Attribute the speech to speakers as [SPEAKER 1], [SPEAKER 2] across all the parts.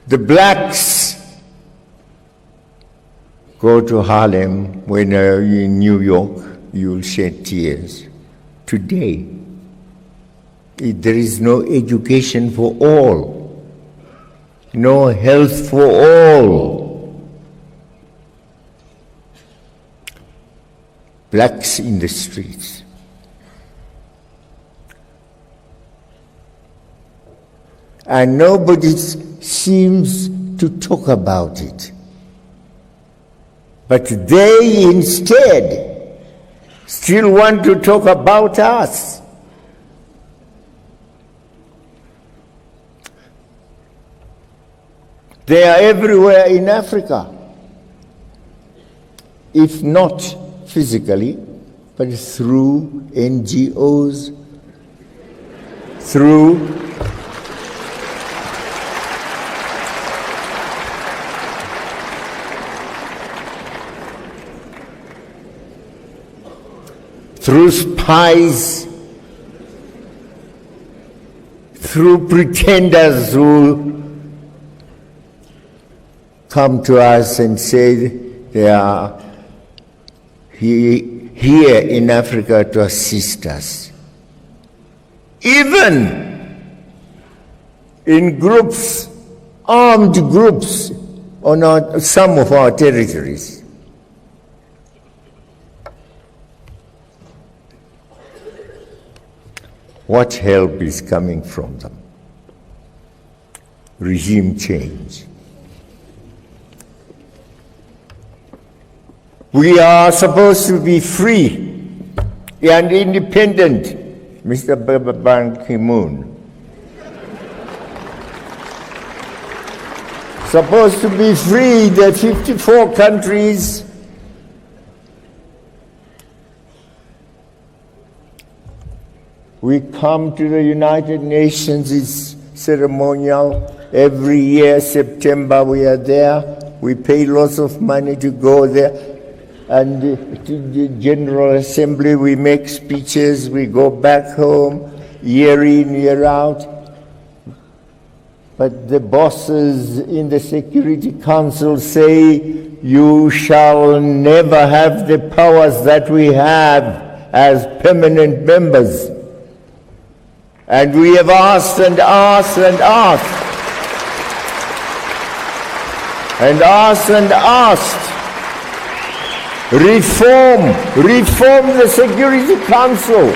[SPEAKER 1] The blacks go to Harlem. When you're in New York, you'll shed tears. Today, there is no education for all, no health for all. Blacks in the streets. And nobody seems to talk about it. But they instead still want to talk about us. They are everywhere in Africa, if not physically, but through NGOs, through spies, through pretenders who come to us and say they are here in Africa to assist us. Even in groups, armed groups on some of our territories. What help is coming from them? Regime change. We are supposed to be free and independent, Mr. Ban Ki-moon. Supposed to be free, the 54 countries. We come to the United Nations, it's ceremonial. Every year, September, we are there. We pay lots of money to go there. And to the General Assembly, we make speeches, we go back home, year in, year out. But the bosses in the Security Council say, you shall never have the powers that we have as permanent members. And we have asked and asked and asked, and asked and asked, reform the Security Council.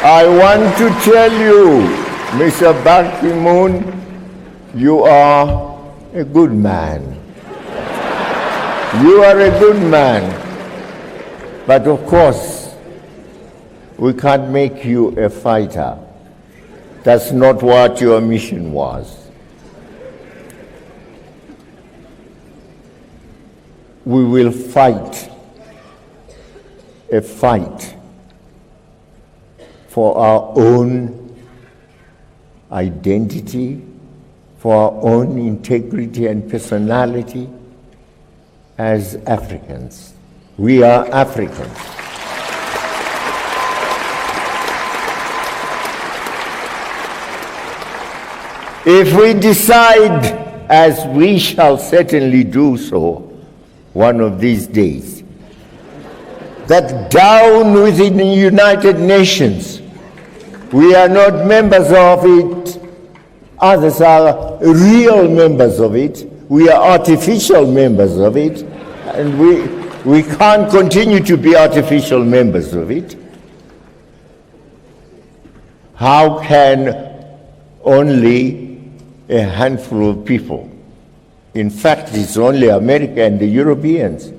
[SPEAKER 1] I want to tell you, Mr. Ban Ki-moon, you are a good man. You are a good man. But of course, we can't make you a fighter. That's not what your mission was. We will fight a fight for our own identity, for our own integrity and personality as Africans. We are Africans. If we decide, as we shall certainly do so one of these days, that down within the United Nations, we are not members of it, others are real members of it, we are artificial members of it, and we can't continue to be artificial members of it. How can only a handful of people, in fact it's only America and the Europeans,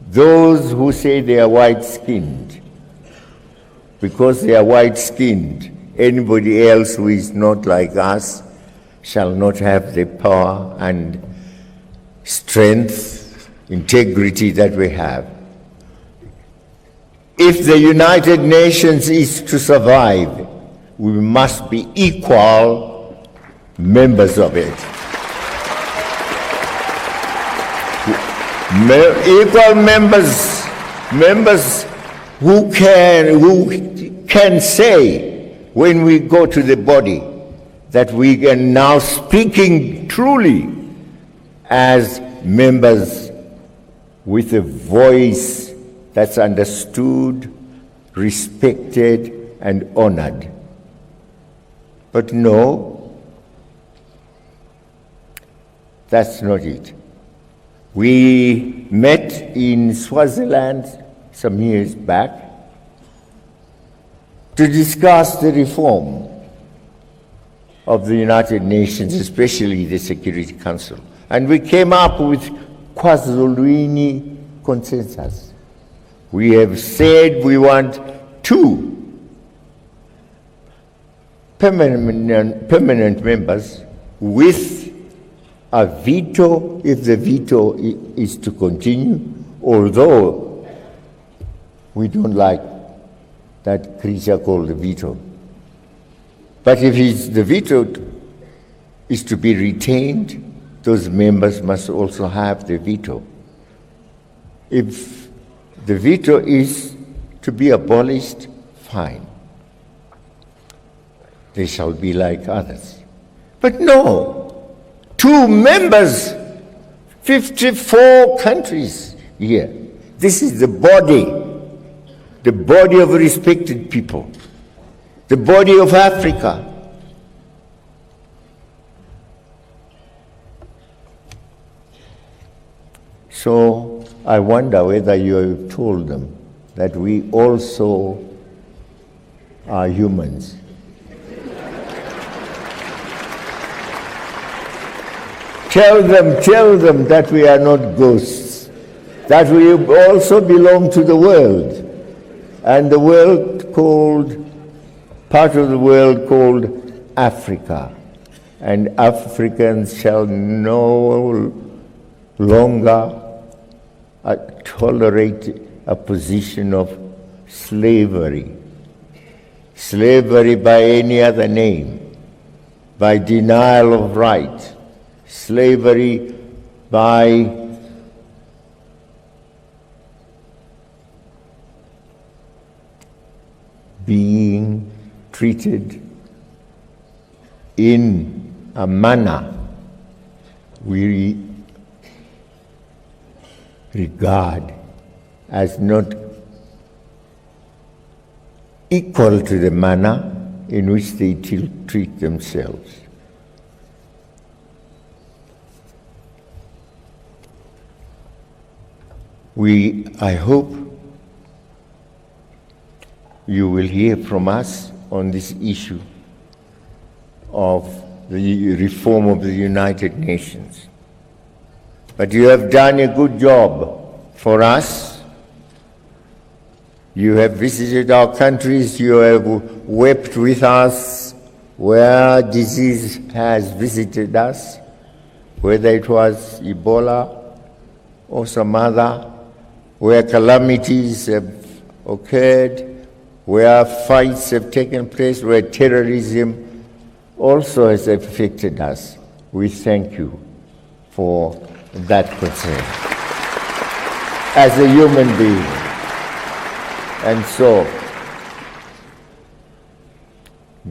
[SPEAKER 1] those who say they are white-skinned, because they are white-skinned, anybody else who is not like us shall not have the power and strength, integrity that we have. If the United Nations is to survive, we must be equal members of it. Equal members who can say when we go to the body that we are now speaking truly as members with a voice that's understood, respected, and honored. But no, that's not it. We met in Swaziland some years back to discuss the reform of the United Nations, especially the Security Council. And we came up with KwaZulu consensus. We have said we want 2 permanent members with a veto if the veto is to continue, although we don't like that creature called the veto. But if the veto is to be retained, those members must also have the veto. If the veto is to be abolished, fine. They shall be like others. But no, 2 members, 54 countries here. This is the body of respected people, the body of Africa. So I wonder whether you have told them that we also are humans. Tell them that we are not ghosts, that we also belong to the world, and the world part of the world called Africa. And Africans shall no longer tolerate a position of slavery. Slavery by any other name, by denial of right, slavery by being treated in a manner we regard as not equal to the manner in which they treat themselves. I hope you will hear from us on this issue of the reform of the United Nations. But you have done a good job for us. You have visited our countries, you have wept with us where disease has visited us, whether it was Ebola or some other, where calamities have occurred, where fights have taken place, where terrorism also has affected us. We thank you for that concern as a human being. And so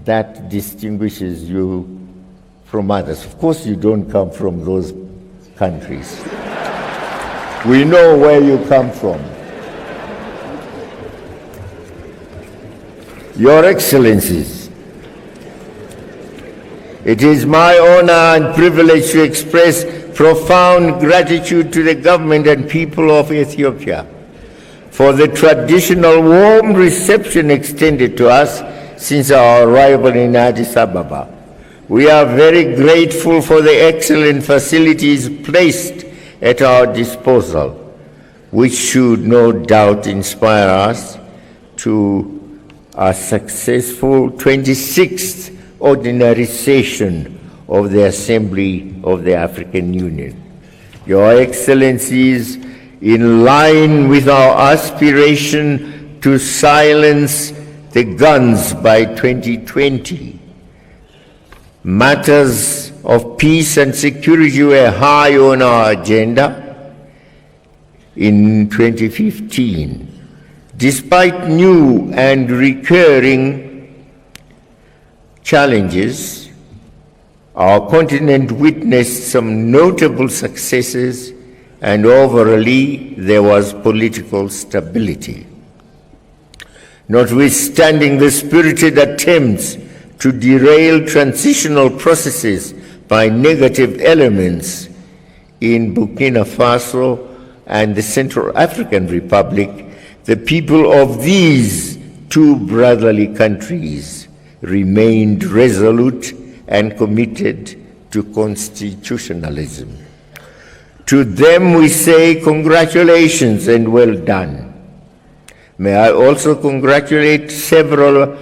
[SPEAKER 1] that distinguishes you from others. Of course, you don't come from those countries. We know where you come from. Your Excellencies, it is my honor and privilege to express profound gratitude to the government and people of Ethiopia for the traditional warm reception extended to us since our arrival in Addis Ababa. We are very grateful for the excellent facilities placed at our disposal, which should no doubt inspire us to a successful 26th ordinary session of the Assembly of the African Union. Your Excellencies, in line with our aspiration to silence the guns by 2020. Matters of peace and security were high on our agenda in 2015. Despite new and recurring challenges, our continent witnessed some notable successes, and overall there was political stability. Notwithstanding the spirited attempts to derail transitional processes by negative elements in Burkina Faso and the Central African Republic, the people of these two brotherly countries remained resolute and committed to constitutionalism. To them we say congratulations and well done. May I also congratulate several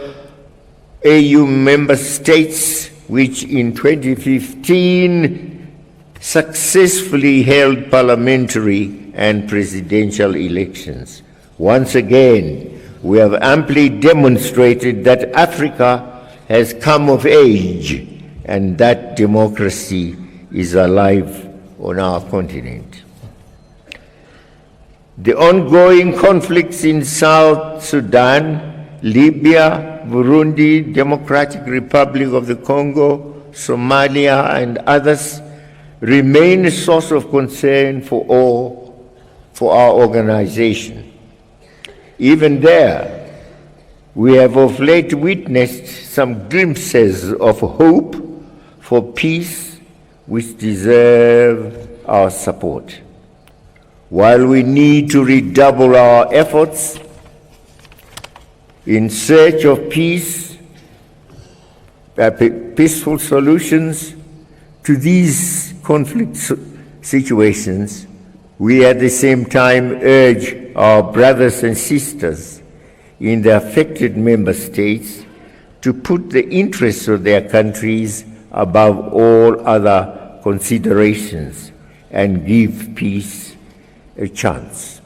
[SPEAKER 1] AU member states which in 2015 successfully held parliamentary and presidential elections. Once again, we have amply demonstrated that Africa has come of age and that democracy is alive on our continent. The ongoing conflicts in South Sudan, Libya, Burundi, Democratic Republic of the Congo, Somalia, and others remain a source of concern for our organization. Even there, we have of late witnessed some glimpses of hope for peace which deserve our support. While we need to redouble our efforts in search of peace, peaceful solutions to these conflict situations, we at the same time urge our brothers and sisters in the affected member states to put the interests of their countries above all other considerations and give peace a chance.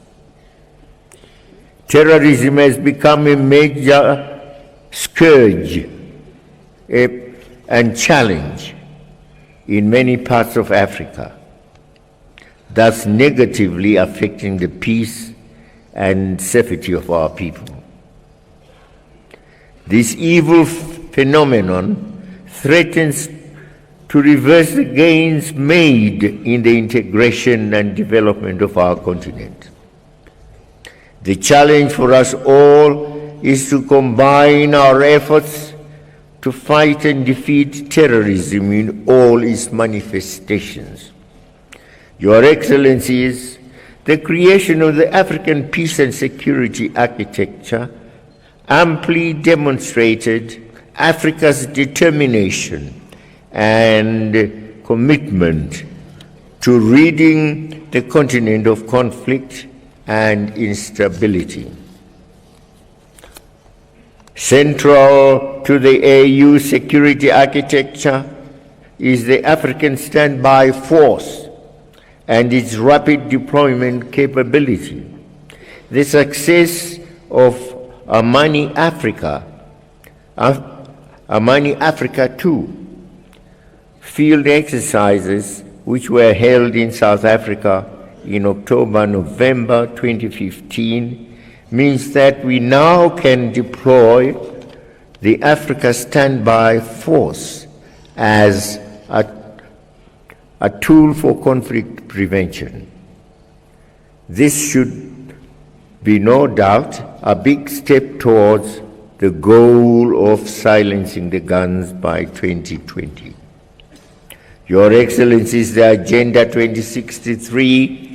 [SPEAKER 1] Terrorism has become a major scourge and challenge in many parts of Africa, thus negatively affecting the peace and safety of our people. This evil phenomenon threatens to reverse the gains made in the integration and development of our continent. The challenge for us all is to combine our efforts to fight and defeat terrorism in all its manifestations. Your Excellencies, the creation of the African Peace and Security Architecture amply demonstrated Africa's determination and commitment to ridding the continent of conflict and instability. Central to the AU security architecture is the African Standby Force and its rapid deployment capability. The success of Amani Africa 2 field exercises which were held in South Africa in October-November 2015 means that we now can deploy the Africa Standby Force as a tool for conflict prevention. This should be no doubt a big step towards the goal of silencing the guns by 2020. Your Excellencies, the Agenda 2063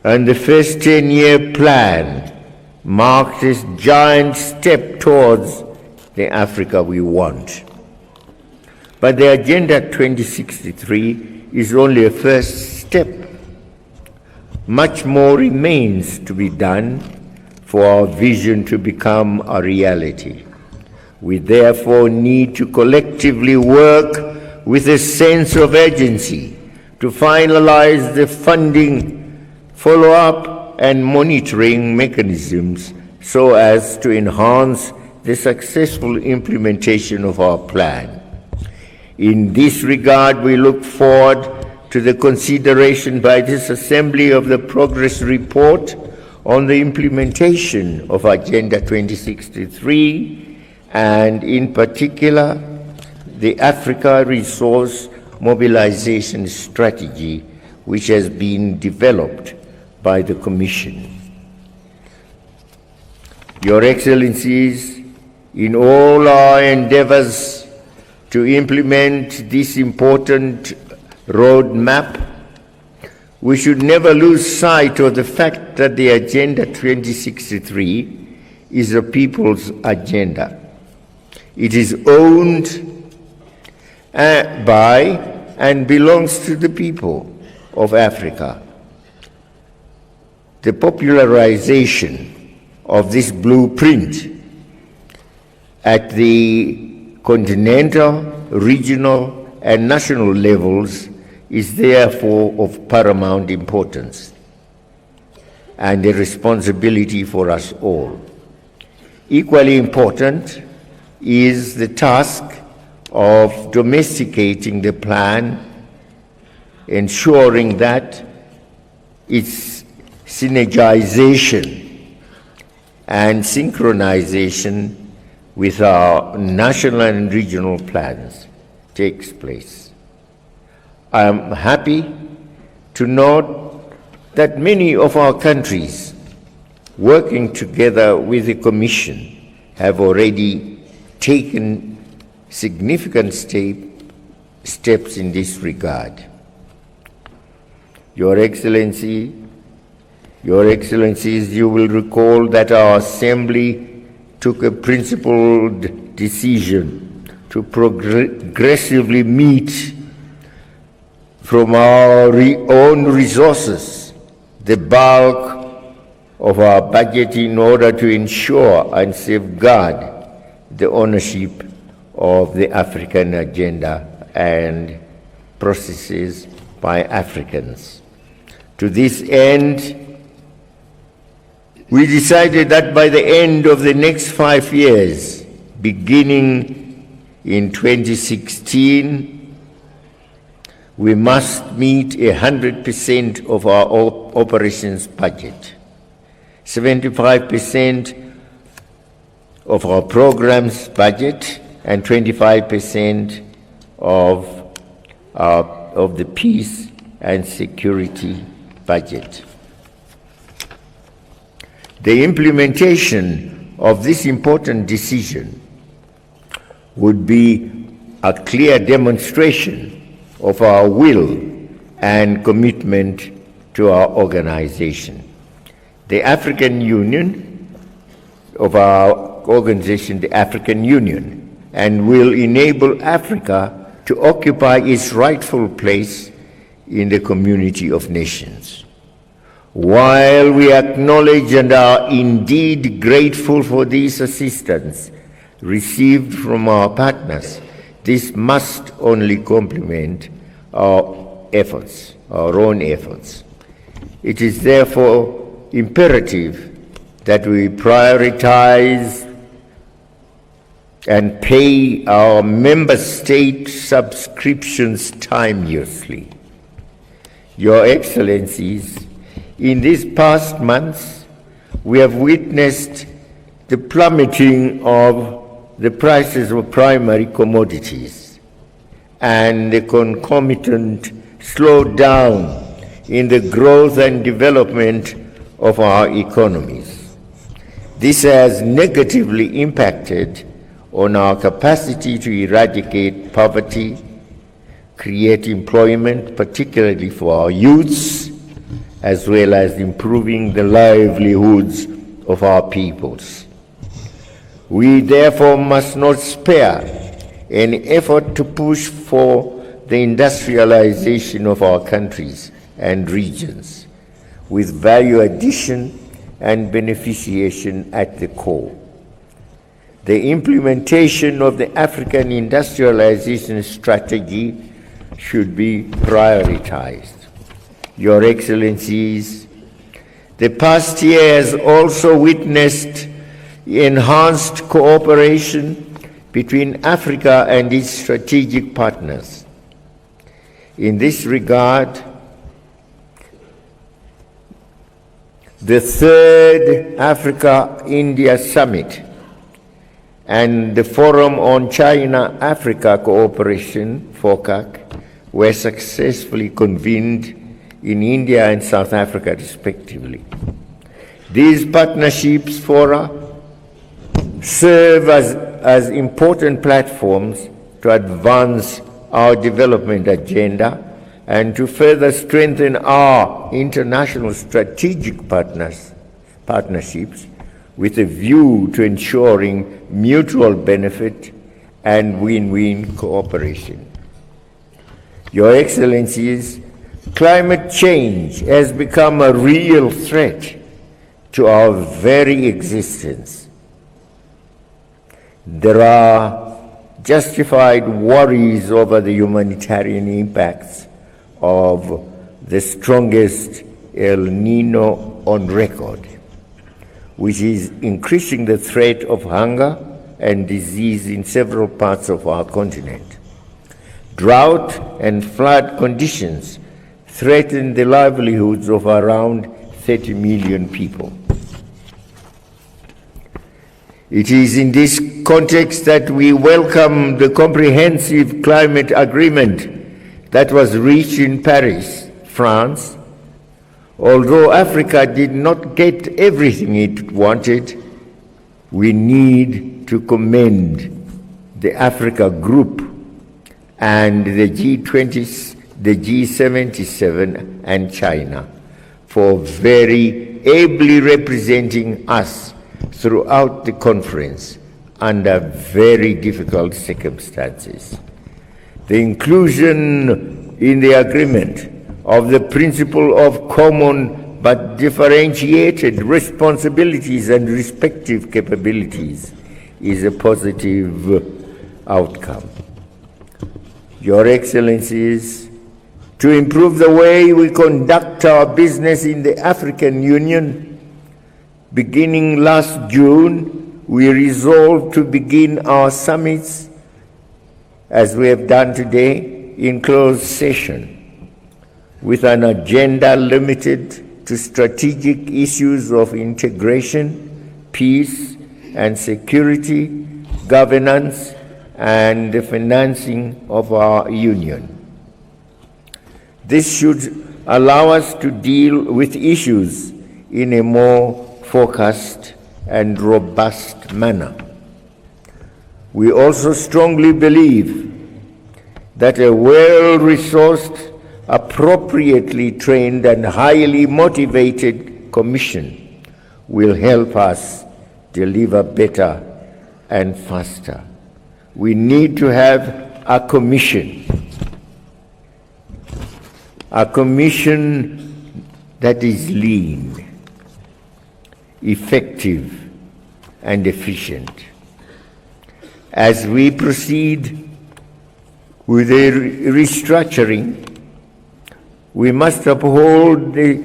[SPEAKER 1] and the first 10-year plan marked this giant step towards the Africa we want. But the Agenda 2063 is only a first step. Much more remains to be done for our vision to become a reality. We therefore need to collectively work with a sense of urgency to finalize the funding, follow-up, and monitoring mechanisms so as to enhance the successful implementation of our plan. In this regard, we look forward to the consideration by this Assembly of the Progress Report on the implementation of Agenda 2063 and, in particular, the Africa Resource Mobilization Strategy, which has been developed by the Commission. Your Excellencies, in all our endeavors to implement this important roadmap, we should never lose sight of the fact that the Agenda 2063 is a people's agenda. It is owned by and belongs to the people of Africa. The popularization of this blueprint at the continental, regional, and national levels is therefore of paramount importance and a responsibility for us all. Equally important is the task of domesticating the plan, ensuring that its synergization and synchronization with our national and regional plans takes place. I am happy to note that many of our countries working together with the Commission have already taken significant steps in this regard. Your Excellencies, you will recall that our Assembly took a principled decision to progressively meet from our own resources the bulk of our budget in order to ensure and safeguard the ownership of the African agenda and processes by Africans. To this end, we decided that by the end of the next 5 years, beginning in 2016, we must meet 100% of our operations budget, 75% of our programs budget, and 25% of the peace and security budget. The implementation of this important decision would be a clear demonstration of our will and commitment to our organization. The African Union, of our organization, the African Union, and will enable Africa to occupy its rightful place in the community of nations. While we acknowledge and are indeed grateful for this assistance received from our partners, this must only complement our efforts, our own efforts. It is therefore imperative that we prioritize and pay our member state subscriptions timeously. Your Excellencies, in these past months, we have witnessed the plummeting of the prices of primary commodities and the concomitant slowdown in the growth and development of our economies. This has negatively impacted on our capacity to eradicate poverty, create employment, particularly for our youths, as well as improving the livelihoods of our peoples. We therefore must not spare any effort to push for the industrialization of our countries and regions, with value addition and beneficiation at the core. The implementation of the African industrialization strategy should be prioritized. Your Excellencies, the past year has also witnessed enhanced cooperation between Africa and its strategic partners. In this regard, the third Africa-India Summit and the Forum on China-Africa Cooperation, FOCAC, were successfully convened in India and South Africa, respectively. These partnerships fora serve as important platforms to advance our development agenda and to further strengthen our international strategic partnerships with a view to ensuring mutual benefit and win-win cooperation. Your Excellencies, climate change has become a real threat to our very existence. There are justified worries over the humanitarian impacts of the strongest El Nino on record, which is increasing the threat of hunger and disease in several parts of our continent. Drought and flood conditions threaten the livelihoods of around 30 million people. It is in this context that we welcome the comprehensive climate agreement that was reached in Paris, France. Although Africa did not get everything it wanted, we need to commend the Africa Group and the G20, the G77 and China for very ably representing us throughout the conference under very difficult circumstances. The inclusion in the agreement of the principle of common but differentiated responsibilities and respective capabilities is a positive outcome. Your Excellencies, to improve the way we conduct our business in the African Union, beginning last June, we resolved to begin our summits, as we have done today, in closed session, with an agenda limited to strategic issues of integration, peace and security, governance, and the financing of our union. This should allow us to deal with issues in a more focused and robust manner. We also strongly believe that a well-resourced, appropriately trained and highly motivated commission will help us deliver better and faster. We need to have a commission that is lean, effective, and efficient. As we proceed with the restructuring, we must uphold the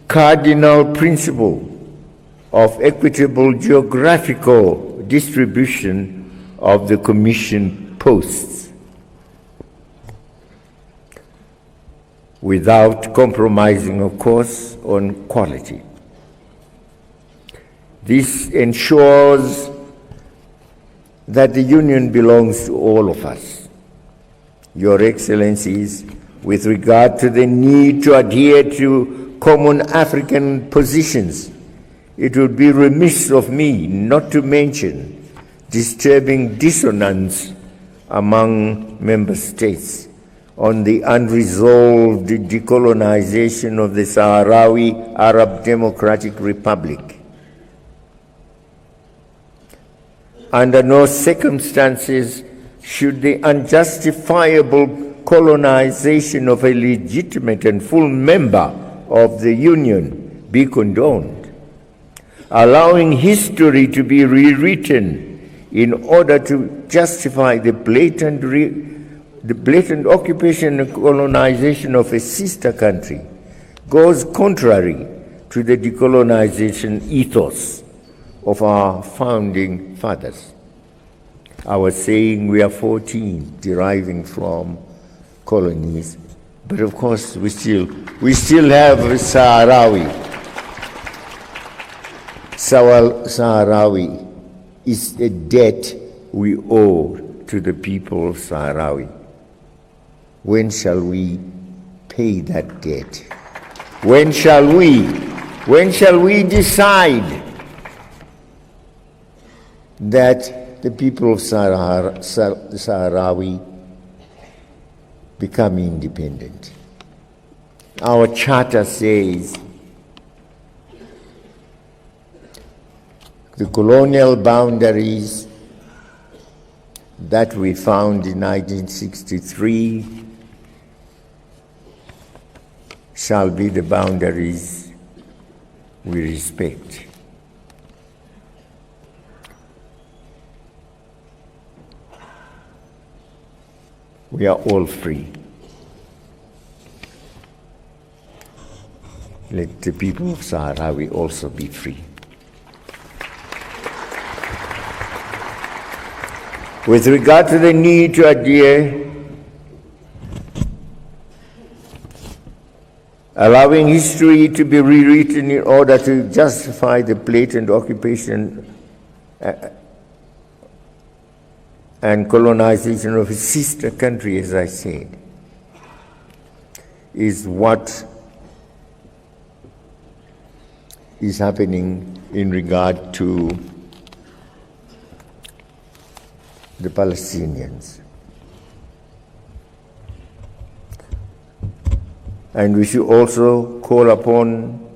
[SPEAKER 1] cardinal principle of equitable geographical distribution of the Commission posts, without compromising, of course, on quality. This ensures that the Union belongs to all of us. Your Excellencies, with regard to the need to adhere to common African positions, it would be remiss of me not to mention disturbing dissonance among member states on the unresolved decolonization of the Sahrawi Arab Democratic Republic. Under no circumstances should the unjustifiable colonization of a legitimate and full member of the Union be condoned. Allowing history to be rewritten in order to justify the blatant occupation and colonization of a sister country goes contrary to the decolonization ethos of our founding fathers. I was saying we are 14 deriving from colonies, but of course we still have Sahrawi. Sahrawi is a debt we owe to the people of Sahrawi. When shall we pay that debt? When shall we decide that the people of Sahrawi become independent? Our charter says the colonial boundaries that we found in 1963 shall be the boundaries we respect. We are all free. Let the people of Sahrawi also be free. With regard to the need to adhere, allowing history to be rewritten in order to justify the blatant occupation and colonization of a sister country, as I said, is what is happening in regard to the Palestinians. And we should also call upon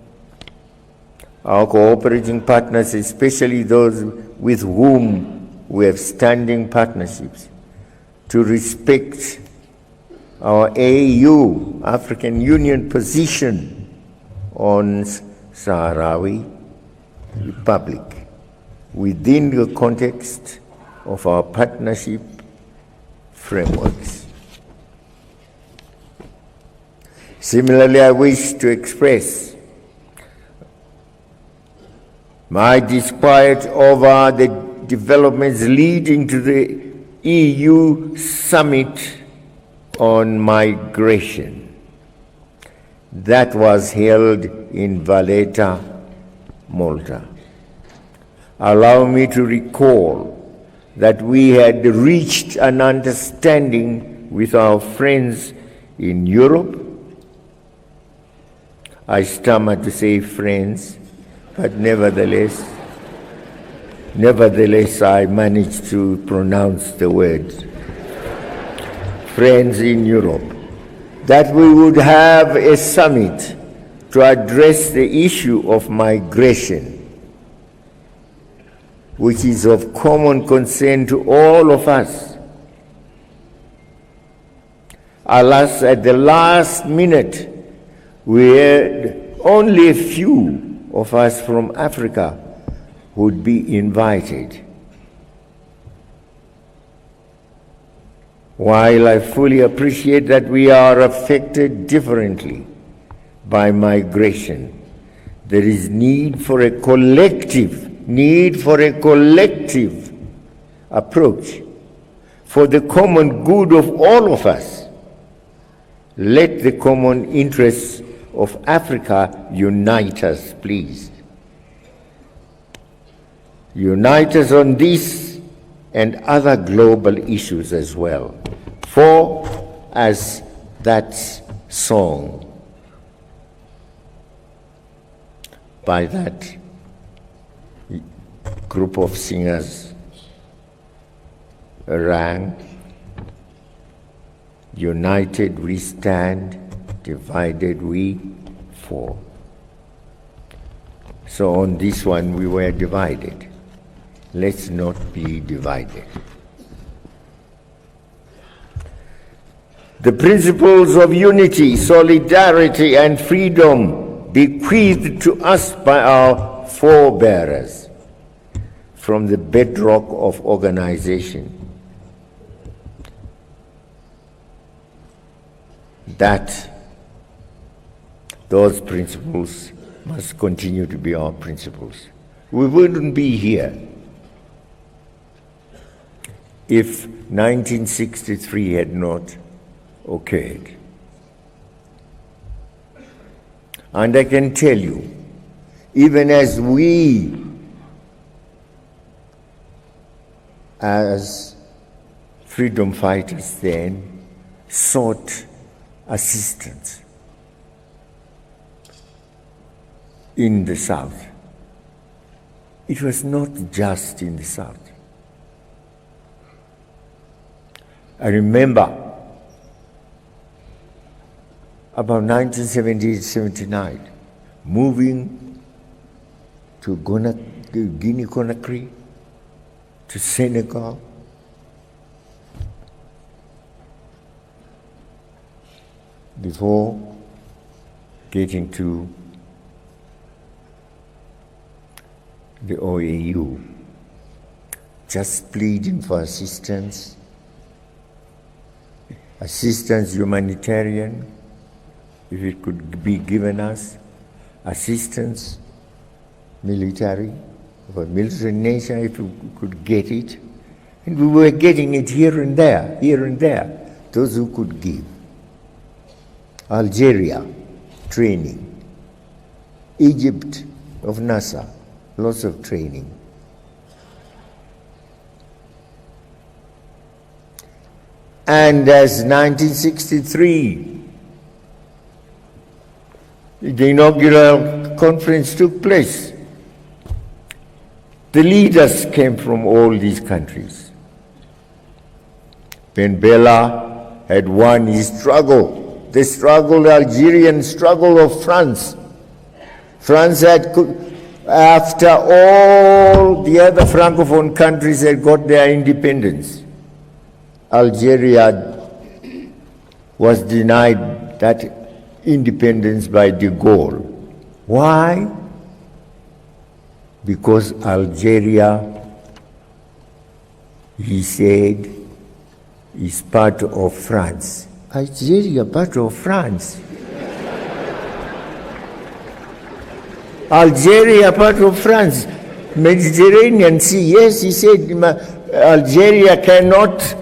[SPEAKER 1] our cooperating partners, especially those with whom we have standing partnerships, to respect our AU, African Union position on Sahrawi Republic within the context of our partnership frameworks. Similarly, I wish to express my disquiet over the developments leading to the EU summit on migration that was held in Valletta, Malta. Allow me to recall that we had reached an understanding with our friends in Europe. I stammer to say friends, but nevertheless I managed to pronounce the words. Friends in Europe, that we would have a summit to address the issue of migration, which is of common concern to all of us. Alas, at the last minute, we had only a few of us from Africa would be invited. While I fully appreciate that we are affected differently by migration, there is need for a collective approach for the common good of all of us. Let the common interests of Africa unite us, please. Unite us on this and other global issues as well. For, as that song by that group of singers rang, united we stand, divided we fall. So on this one we were divided. Let's not be divided. The principles of unity, solidarity, and freedom bequeathed to us by our forebears from the bedrock of organization, that those principles must continue to be our principles. we wouldn't be here if 1963 had not occurred. And I can tell you, even as we, as freedom fighters then, sought assistance in the South, it was not just in the South. I remember about 1978-79, moving to Guinea-Conakry, to Senegal, before getting to the OAU, just pleading for assistance humanitarian, if it could be given us, assistance military, for a military nation, if we could get it. And we were getting it here and there, those who could give. Algeria, training. Egypt of Nasser, lots of training. And as 1963, the inaugural conference took place, the leaders came from all these countries. Ben Bella had won his struggle, the Algerian struggle of France. France had, after all the other Francophone countries had got their independence, Algeria was denied that independence by de Gaulle. Why? Because Algeria, he said, is part of France. Algeria, part of France. Algeria, part of France. Mediterranean Sea, yes, he said, Algeria cannot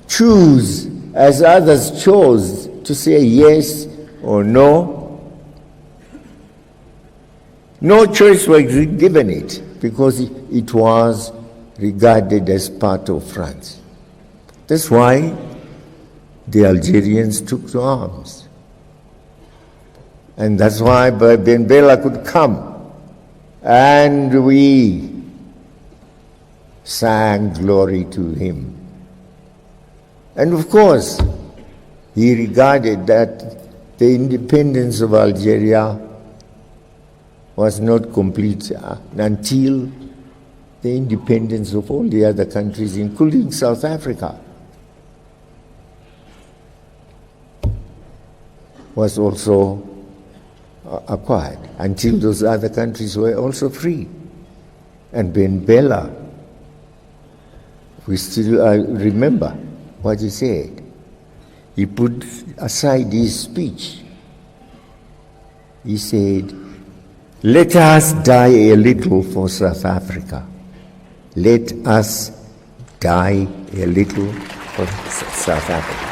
[SPEAKER 1] choose as others chose to say yes or no. No choice was given it because it was regarded as part of France. That's why the Algerians took to arms. And that's why Ben Bella could come and we sang glory to him. And of course, he regarded that the independence of Algeria was not complete until the independence of all the other countries, including South Africa, was also acquired, until those other countries were also free. And Ben Bella, we still remember what he said. He put aside his speech. He said, "Let us die a little for South Africa. Let us die a little for South Africa."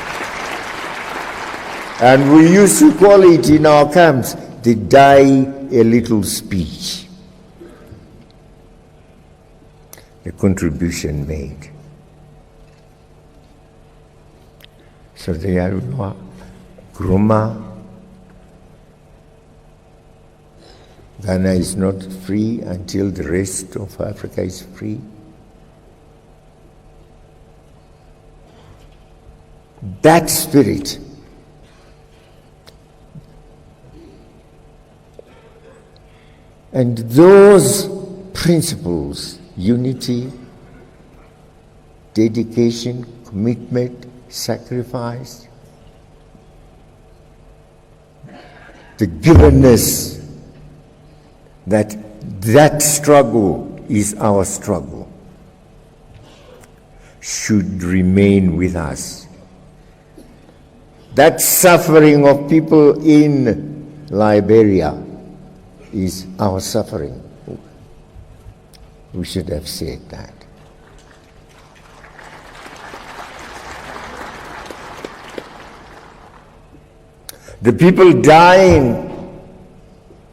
[SPEAKER 1] And we used to call it in our camps the die a little speech. The contribution made. So they are Groma. Ghana is not free until the rest of Africa is free. That spirit and those principles, unity, dedication, commitment, sacrifice, the givenness that struggle is our struggle, should remain with us. That suffering of people in Liberia is our suffering. We should have said that. The people dying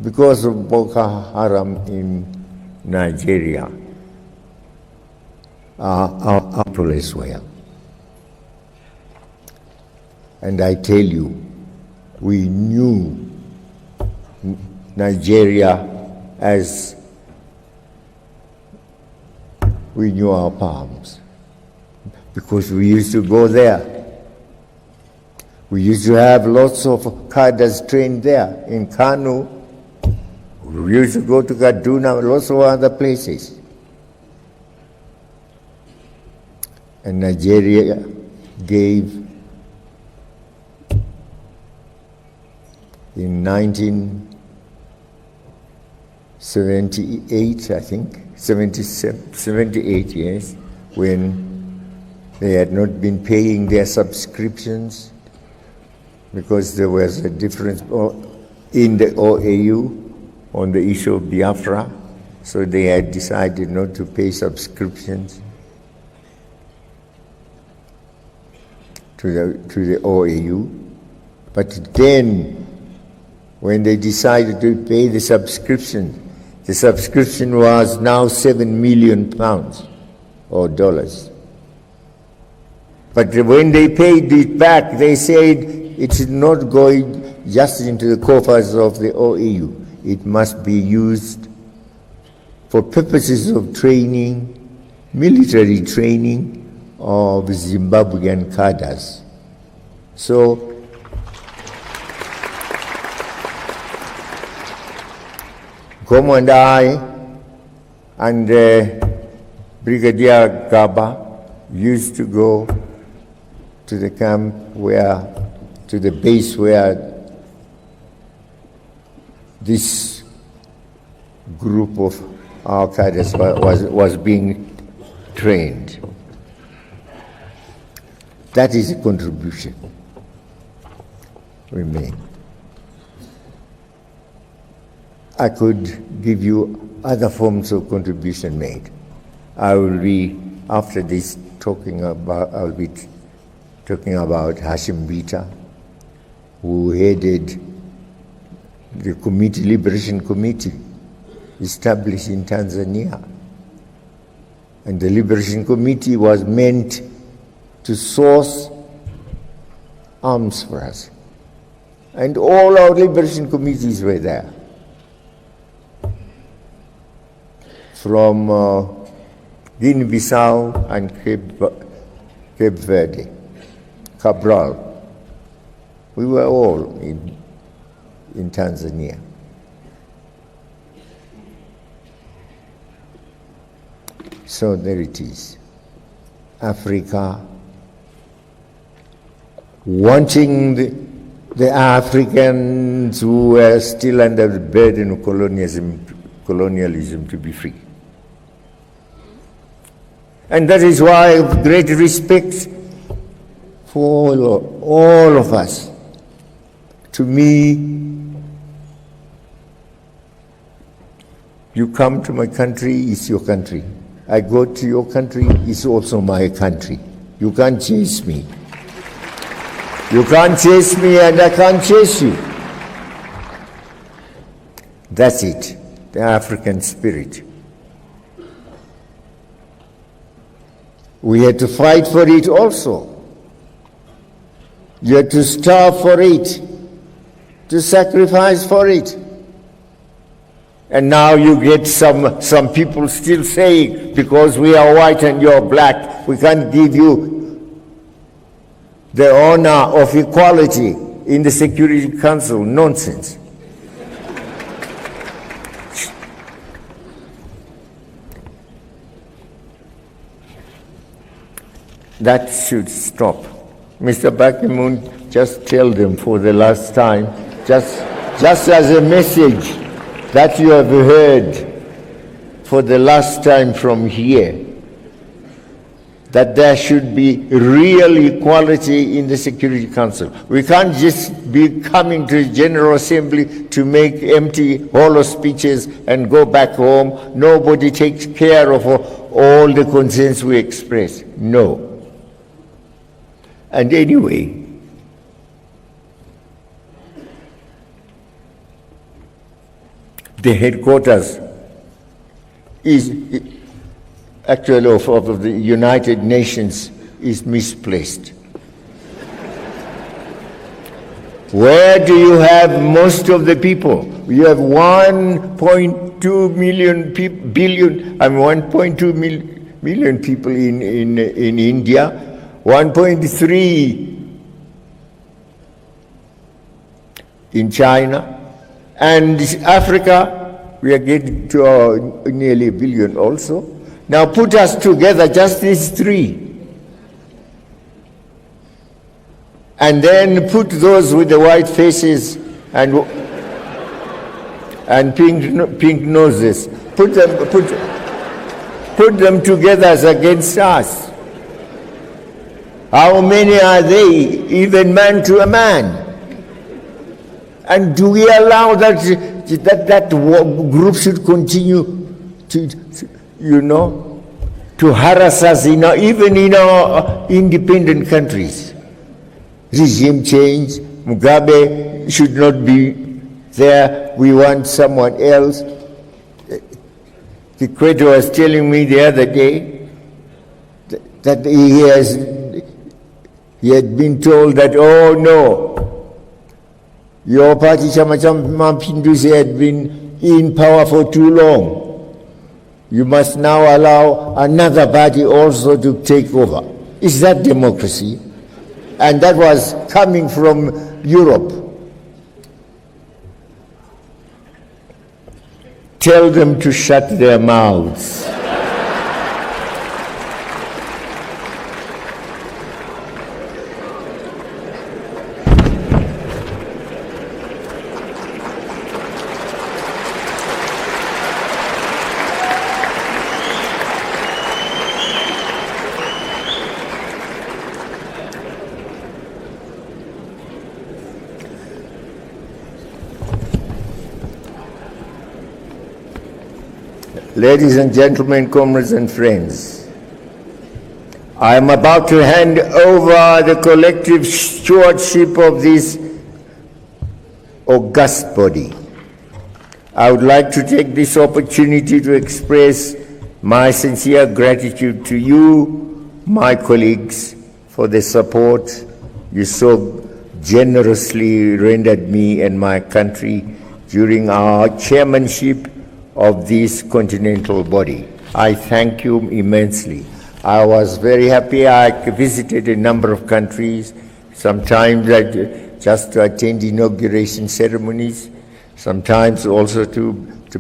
[SPEAKER 1] because of Boko Haram in Nigeria are people as well. And I tell you, we knew Nigeria as we knew our palms, because we used to go there. We used to have lots of cadres trained there in Kano. We used to go to Kaduna, lots of other places. And Nigeria gave, in 1978, I think, 78, yes, when they had not been paying their subscriptions because there was a difference in the OAU on the issue of Biafra, so they had decided not to pay subscriptions to the OAU. But then, when they decided to pay the subscription was now £7 million or dollars. But when they paid it back, they said it is not going just into the coffers of the OAU. It must be used for purposes of training, military training of Zimbabwean cadres. So, Gomo and I and Brigadier Gaba used to go to the camp to the base where this group of our cadres was being trained. That is a contribution we made. I could give you other forms of contribution made. I will be, after this, I'll be talking about Hashim Bita, who headed the Liberation Committee established in Tanzania. And the Liberation Committee was meant to source arms for us. And all our liberation committees were there. From Guinea-Bissau and Cape Verde, Cabral. We were all in Tanzania. So there it is. Africa, wanting the Africans who were still under the burden of colonialism to be free. And that is why I have great respect for all of us. To me, you come to my country, it's your country. I go to your country, it's also my country. You can't chase me. You can't chase me and I can't chase you. That's it, the African spirit. We had to fight for it also. You had to starve for it, to sacrifice for it. And now you get some people still saying, because we are white and you're black, we can't give you the honor of equality in the Security Council. Nonsense. That should stop. Mr. Bakimun, just tell them for the last time, just as a message that you have heard for the last time from here, that there should be real equality in the Security Council. We can't just be coming to the General Assembly to make empty, hollow speeches and go back home. Nobody takes care of all the concerns we express. No. And anyway, the headquarters is actually of the United Nations is misplaced. Where do you have most of the people? You have 1.2 million people in India, 1.3 in China, and Africa, we are getting to nearly 1 billion also. Now put us together, just these three, and then put those with the white faces and pink noses. Put them together as against us. How many are they, even man to a man? And do we allow that group should continue to harass us even in our independent countries? Regime change, Mugabe should not be there, we want someone else. The Creator was telling me the other day that he had been told that, oh no, your party, Chama cha Mapinduzi, had been in power for too long. You must now allow another party also to take over. Is that democracy? And that was coming from Europe. Tell them to shut their mouths. Ladies and gentlemen, comrades and friends, I am about to hand over the collective stewardship of this august body. I would like to take this opportunity to express my sincere gratitude to you, my colleagues, for the support you so generously rendered me and my country during our chairmanship of this continental body. I thank you immensely. I was very happy. I visited a number of countries, sometimes just to attend inauguration ceremonies, sometimes also to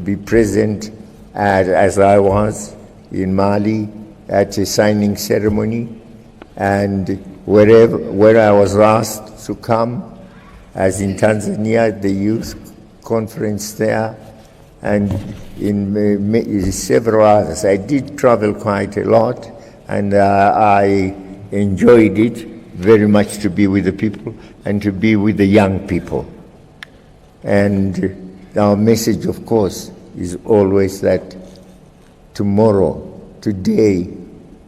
[SPEAKER 1] be present as I was in Mali at a signing ceremony, and where I was asked to come, as in Tanzania at the youth conference there, and in several others. I did travel quite a lot, and I enjoyed it very much to be with the people and to be with the young people. And our message, of course, is always that today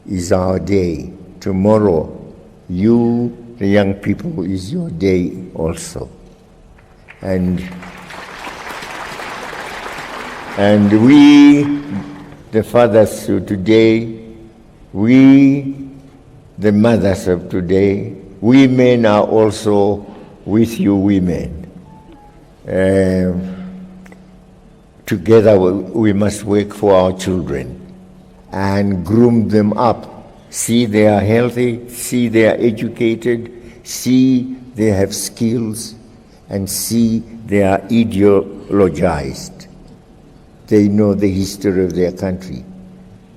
[SPEAKER 1] is our day. Tomorrow, you, the young people, is your day also. And we, the fathers of today, we, the mothers of today, we men are also with you women. Together we must work for our children and groom them up. See they are healthy, see they are educated, see they have skills, and see they are ideologized. They know the history of their country.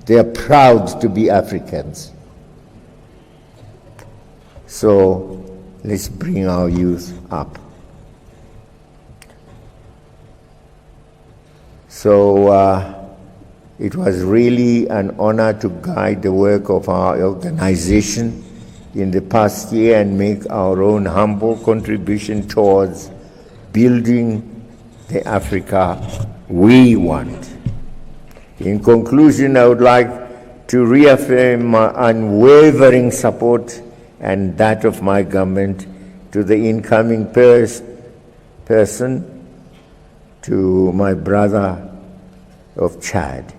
[SPEAKER 1] They are proud to be Africans. So let's bring our youth up. So It was really an honor to guide the work of our organization in the past year and make our own humble contribution towards building the Africa we want. In conclusion, I would like to reaffirm my unwavering support and that of my government to the incoming person, to my brother of Chad.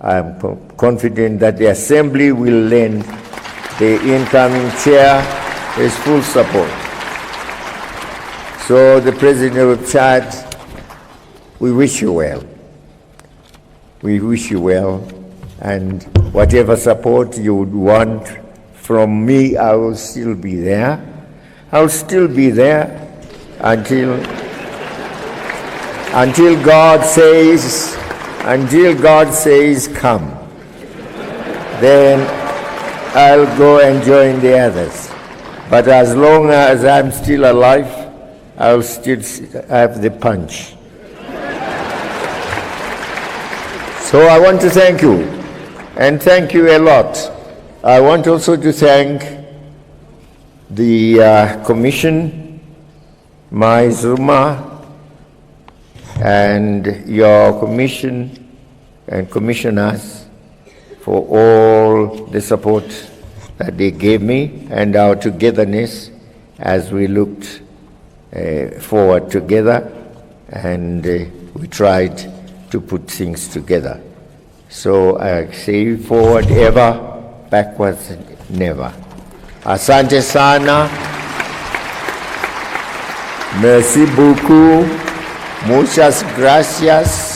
[SPEAKER 1] I am confident that the Assembly will lend the incoming chair his full support. So, the President of Chad, we wish you well. We wish you well, and whatever support you would want from me, I will still be there. I'll still be there until God says, come. Then I'll go and join the others. But as long as I'm still alive, I'll still have the punch. So I want to thank you, and thank you a lot. I want also to thank the Commission, Mai Zuma, and your Commission and Commissioners for all the support that they gave me and our togetherness as we looked forward together, and we tried to put things together. So I say forward ever, backwards never. Asante sana. Merci beaucoup. Muchas gracias.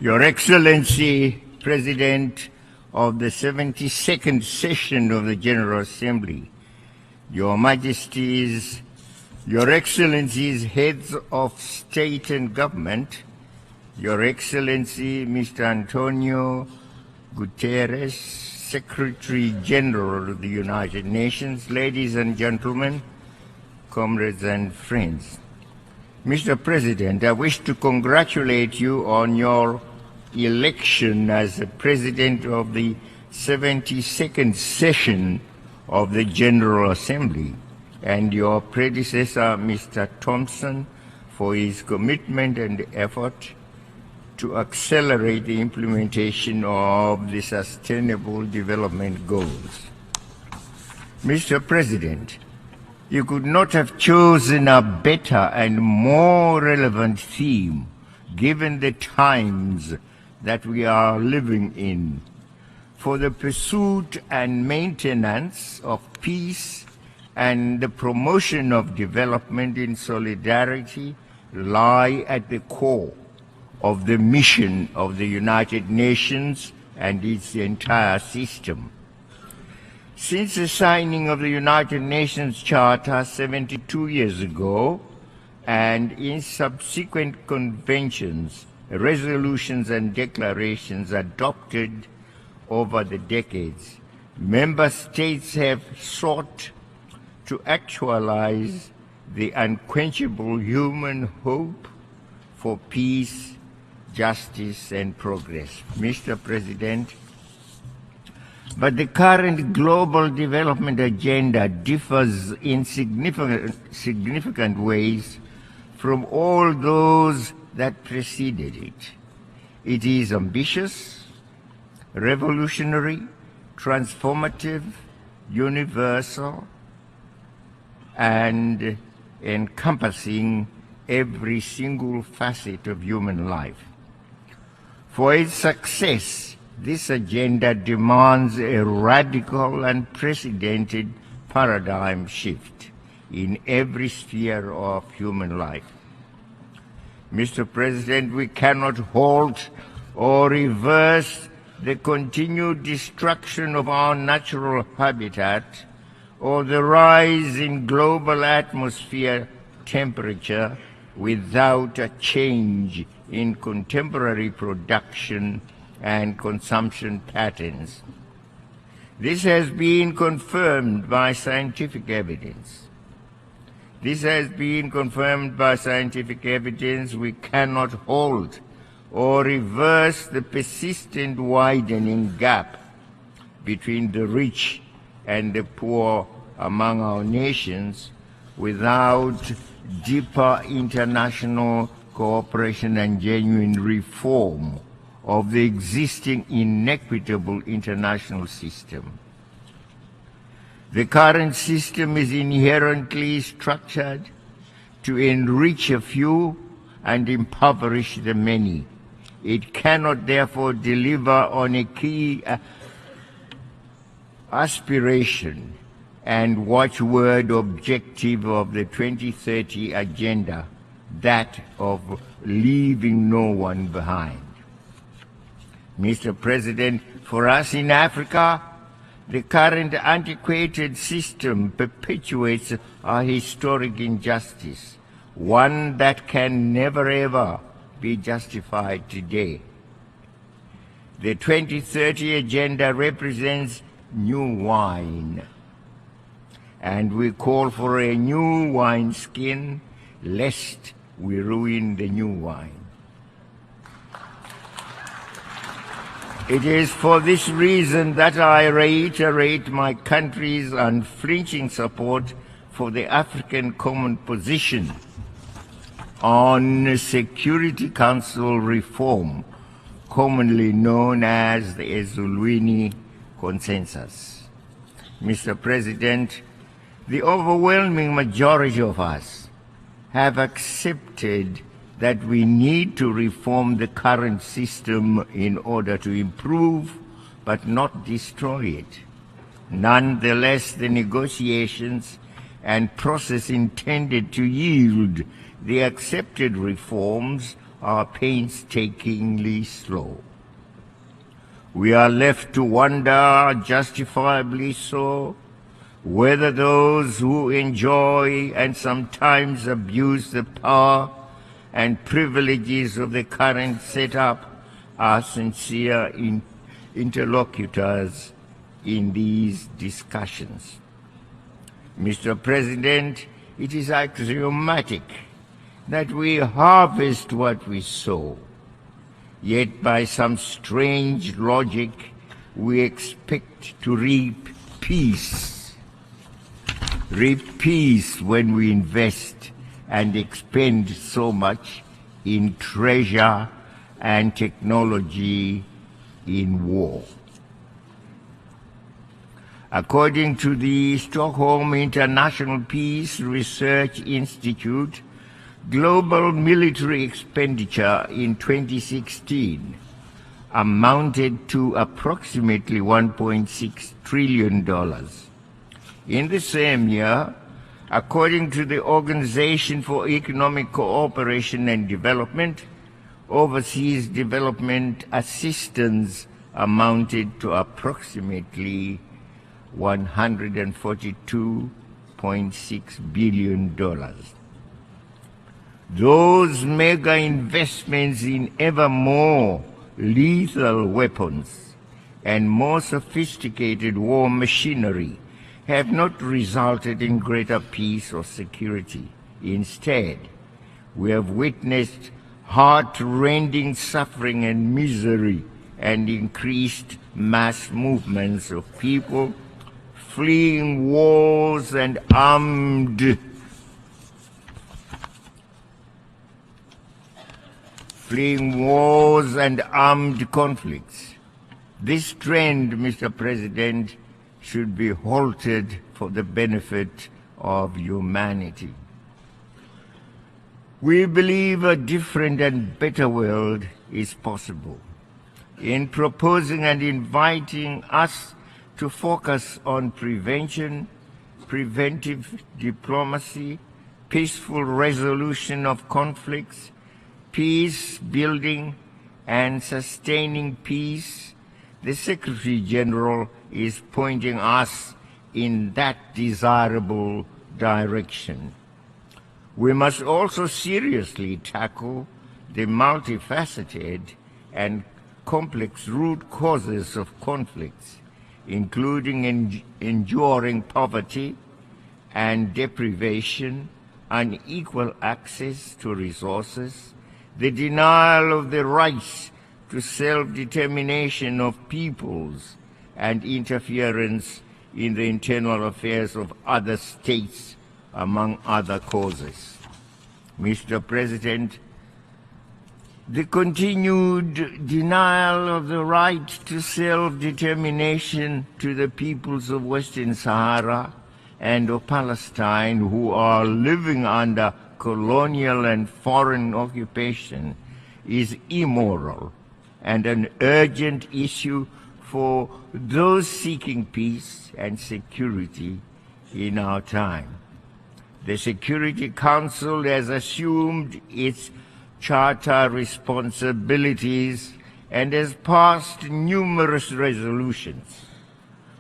[SPEAKER 1] Your Excellency, President of the 72nd session of the General Assembly, Your Majesties, Your Excellencies, Heads of State and Government, Your Excellency Mr. Antonio Guterres, Secretary General of the United Nations, ladies and gentlemen, comrades and friends. Mr. President, I wish to congratulate you on your election as the President of the 72nd session of the General Assembly, and your predecessor, Mr. Thompson, for his commitment and effort to accelerate the implementation of the Sustainable Development Goals. Mr. President, you could not have chosen a better and more relevant theme given the times that we are living in. For the pursuit and maintenance of peace and the promotion of development in solidarity lie at the core of the mission of the United Nations and its entire system. Since the signing of the United Nations Charter 72 years ago, and in subsequent conventions, resolutions and declarations adopted over the decades, member states have sought to actualize the unquenchable human hope for peace, justice, and progress. Mr. President, but the current global development agenda differs in significant ways from all those that preceded it. It is ambitious, revolutionary, transformative, universal, and encompassing every single facet of human life. For its success, this agenda demands a radical and unprecedented paradigm shift in every sphere of human life. Mr. President, we cannot halt or reverse the continued destruction of our natural habitat or the rise in global atmosphere temperature without a change in contemporary production and consumption patterns. This has been confirmed by scientific evidence. We cannot halt or reverse the persistent widening gap between the rich and the poor among our nations without deeper international cooperation and genuine reform of the existing inequitable international system. The current system is inherently structured to enrich a few and impoverish the many. It cannot therefore deliver on a key aspiration and watchword objective of the 2030 agenda, that of leaving no one behind. Mr. President, for us in Africa, the current antiquated system perpetuates a historic injustice, one that can never ever be justified today. The 2030 agenda represents new wine, and we call for a new wineskin, lest we ruin the new wine. It is for this reason that I reiterate my country's unflinching support for the African Common Position on Security Council reform, commonly known as the Ezulwini Consensus. Mr. President, the overwhelming majority of us have accepted that we need to reform the current system in order to improve but not destroy it. Nonetheless, the negotiations and process intended to yield the accepted reforms are painstakingly slow. We are left to wonder, justifiably so, whether those who enjoy and sometimes abuse the power and privileges of the current setup are sincere interlocutors in these discussions. Mr. President, it is axiomatic that we harvest what we sow, yet by some strange logic we expect to reap peace. Reap peace when we invest and expend so much in treasure and technology in war. According to the Stockholm International Peace Research Institute, global military expenditure in 2016 amounted to approximately $1.6 trillion. In the same year, according to the Organization for Economic Cooperation and Development, overseas development assistance amounted to approximately $142.6 billion. Those mega investments in ever more lethal weapons and more sophisticated war machinery have not resulted in greater peace or security. Instead, we have witnessed heart-rending suffering and misery and increased mass movements of people fleeing wars and armed conflicts. This trend, Mr. President, should be halted for the benefit of humanity. We believe a different and better world is possible. In proposing and inviting us to focus on prevention, preventive diplomacy, peaceful resolution of conflicts, peace building and sustaining peace, the Secretary General is pointing us in that desirable direction. We must also seriously tackle the multifaceted and complex root causes of conflicts, including enduring poverty and deprivation, unequal access to resources, the denial of the rights to self-determination of peoples, and interference in the internal affairs of other states, among other causes. Mr. President, the continued denial of the right to self-determination to the peoples of Western Sahara and of Palestine who are living under colonial and foreign occupation is immoral and an urgent issue for those seeking peace and security in our time. The Security Council has assumed its charter responsibilities and has passed numerous resolutions.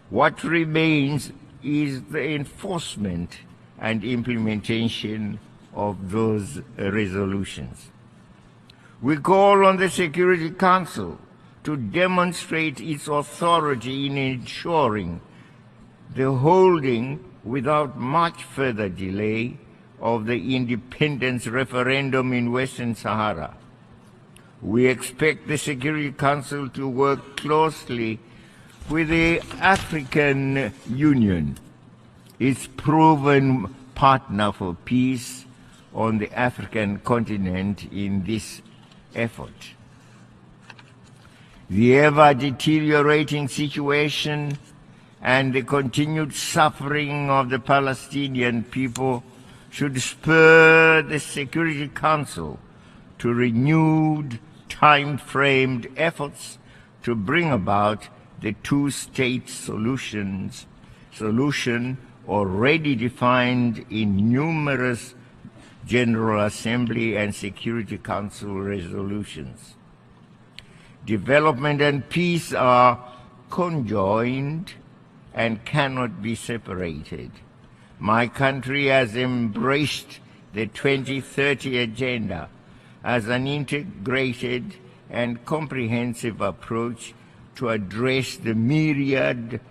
[SPEAKER 1] What remains is the enforcement and implementation of those resolutions. We call on the Security Council to demonstrate its authority in ensuring the holding without much further delay of the independence referendum in Western Sahara. We expect the Security Council to work closely with the African Union, its proven partner for peace on the African continent in this effort. The ever-deteriorating situation and the continued suffering of the Palestinian people should spur the Security Council to renewed, time-framed efforts to bring about the two-state solution already defined in numerous General Assembly and Security Council resolutions. Development and peace are conjoined and cannot be separated. My country has embraced the 2030 Agenda as an integrated and comprehensive approach to address the myriad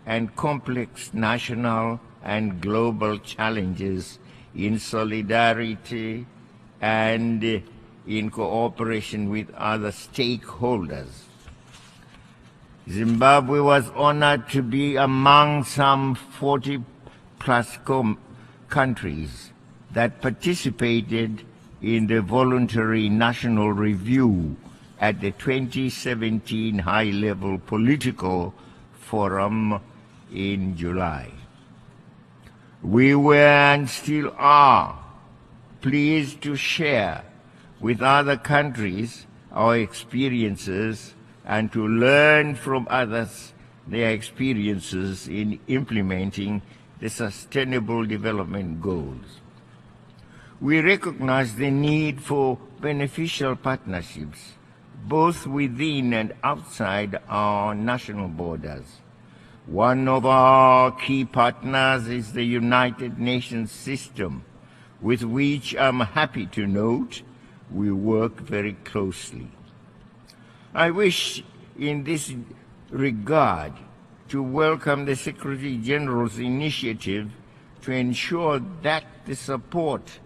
[SPEAKER 1] and complex national and global challenges in solidarity and in cooperation with other stakeholders. Zimbabwe was honored to be among some 40-plus countries that participated in the voluntary national review at the 2017 High-Level Political Forum in July. We were and still are pleased to share with other countries our experiences and to learn from others their experiences in implementing the Sustainable Development Goals. We recognize the need for beneficial partnerships, both within and outside our national borders. One of our key partners is the United Nations system, with which I'm happy to note we work very closely. I wish in this regard to welcome the Secretary General's initiative to ensure that the support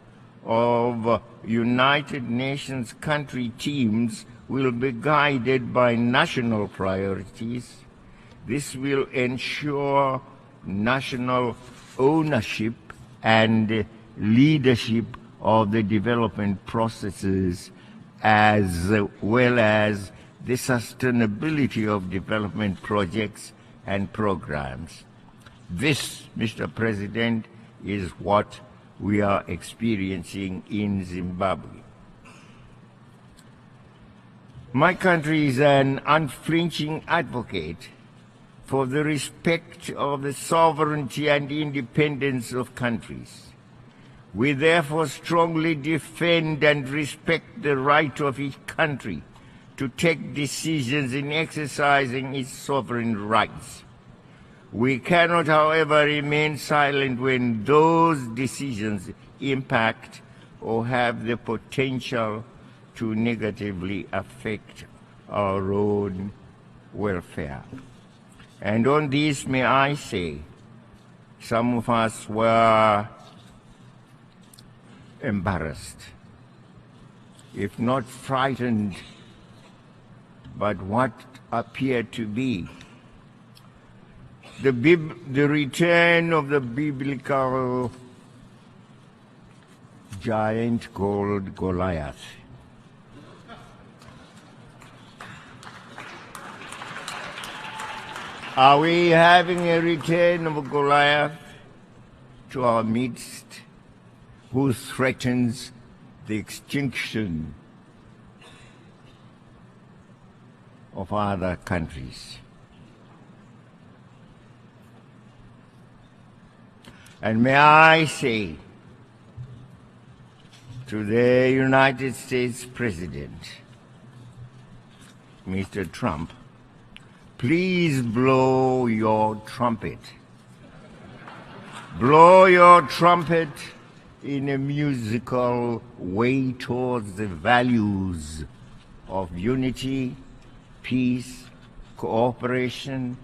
[SPEAKER 1] of United Nations country teams will be guided by national priorities. This will ensure national ownership and leadership of the development processes, as well as the sustainability of development projects and programs. This, Mr. President, is what we are experiencing in Zimbabwe. My country is an unflinching advocate for the respect of the sovereignty and independence of countries. We therefore strongly defend and respect the right of each country to take decisions in exercising its sovereign rights. We cannot, however, remain silent when those decisions impact or have the potential to negatively affect our own welfare. And on this, may I say, some of us were embarrassed, if not frightened, but what appeared to be the return of the biblical giant called Goliath. Are we having a return of Goliath to our midst, who threatens the extinction of other countries? And may I say to the United States President, Mr. Trump, please blow your trumpet. Blow your trumpet in a musical way towards the values of unity, peace, cooperation,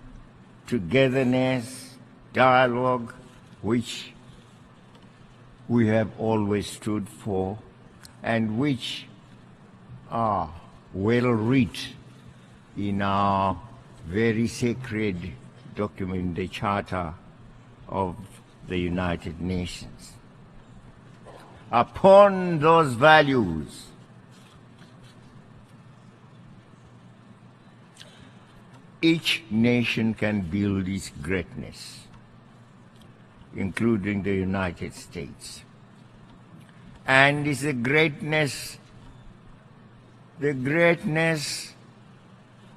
[SPEAKER 1] togetherness, dialogue, which we have always stood for and which are well written in our very sacred document, the Charter of the United Nations. Upon those values, each nation can build its greatness, including the United States. And it's the greatness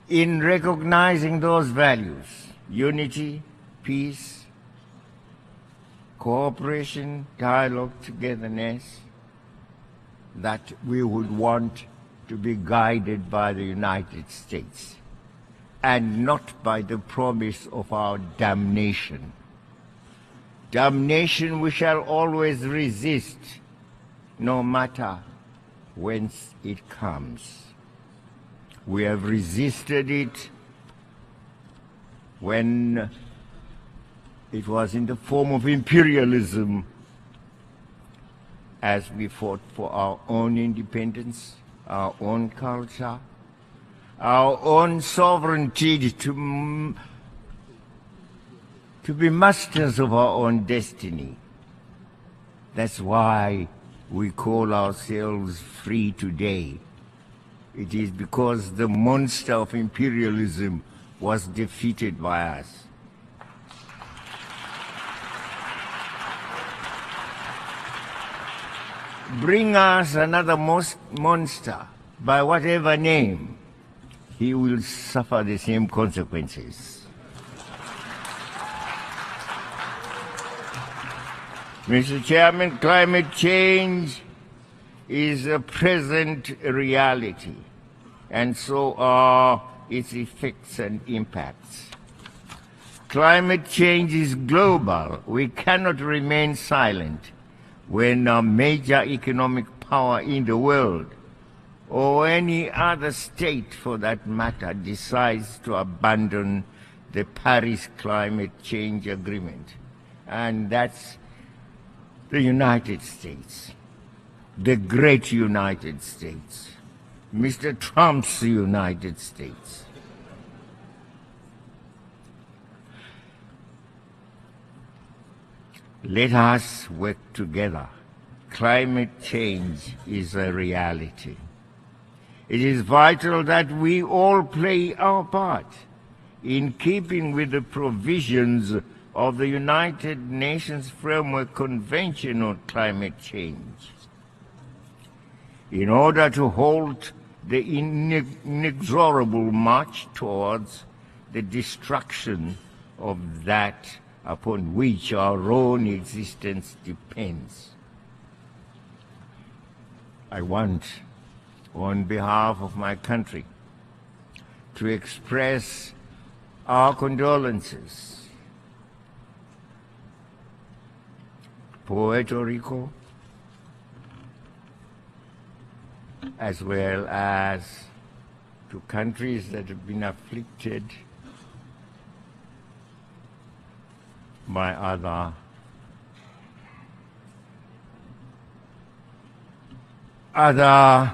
[SPEAKER 1] in recognizing those values, unity, peace, cooperation, dialogue, togetherness, that we would want to be guided by the United States and not by the promise of our damnation. Damnation we shall always resist, no matter whence it comes. We have resisted it when it was in the form of imperialism, as we fought for our own independence, our own culture, our own sovereignty to be masters of our own destiny. That's why we call ourselves free today. It is because the monster of imperialism was defeated by us. Bring us another monster, by whatever name, he will suffer the same consequences. Mr. Chairman, climate change is a present reality, and so are its effects and impacts. Climate change is global. We cannot remain silent when a major economic power in the world, or any other state for that matter, decides to abandon the Paris Climate Change Agreement. And that's the United States, the great United States, Mr. Trump's United States. Let us work together. Climate change is a reality. It is vital that we all play our part in keeping with the provisions of the United Nations Framework Convention on Climate Change, in order to halt the inexorable march towards the destruction of that upon which our own existence depends. I want, on behalf of my country, to express our condolences Puerto Rico, as well as to countries that have been afflicted by other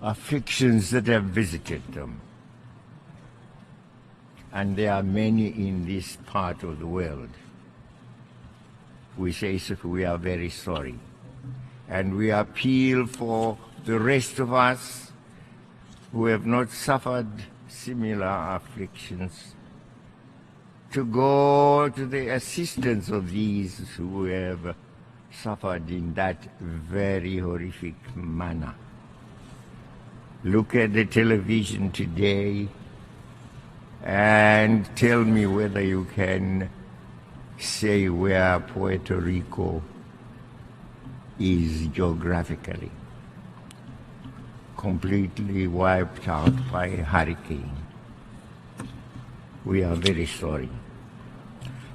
[SPEAKER 1] afflictions that have visited them. And there are many in this part of the world. We say so, we are very sorry. And we appeal for the rest of us who have not suffered similar afflictions to go to the assistance of these who have suffered in that very horrific manner. Look at the television today and tell me whether you can say where Puerto Rico is geographically. Completely wiped out by a hurricane. We are very sorry.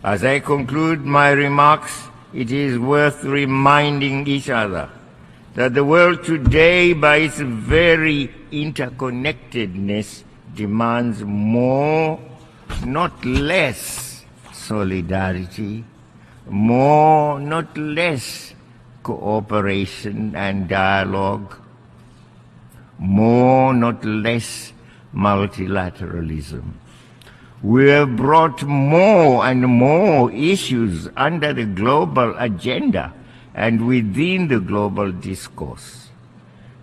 [SPEAKER 1] As I conclude my remarks, it is worth reminding each other that the world today, by its very interconnectedness, demands more, not less, solidarity, more, not less, cooperation and dialogue, more, not less, multilateralism. We have brought more and more issues under the global agenda and within the global discourse.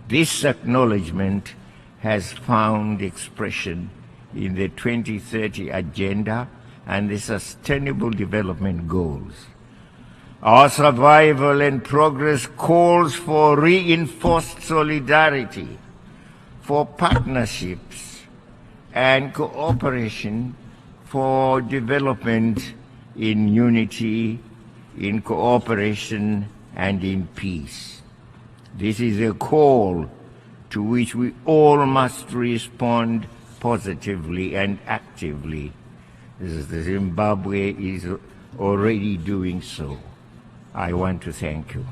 [SPEAKER 1] This acknowledgement has found expression in the 2030 Agenda and the Sustainable Development Goals. Our survival and progress calls for reinforced solidarity, for partnerships and cooperation, for development in unity, in cooperation and in peace. This is a call to which we all must respond positively and actively, as Zimbabwe is already doing so. I want to thank you.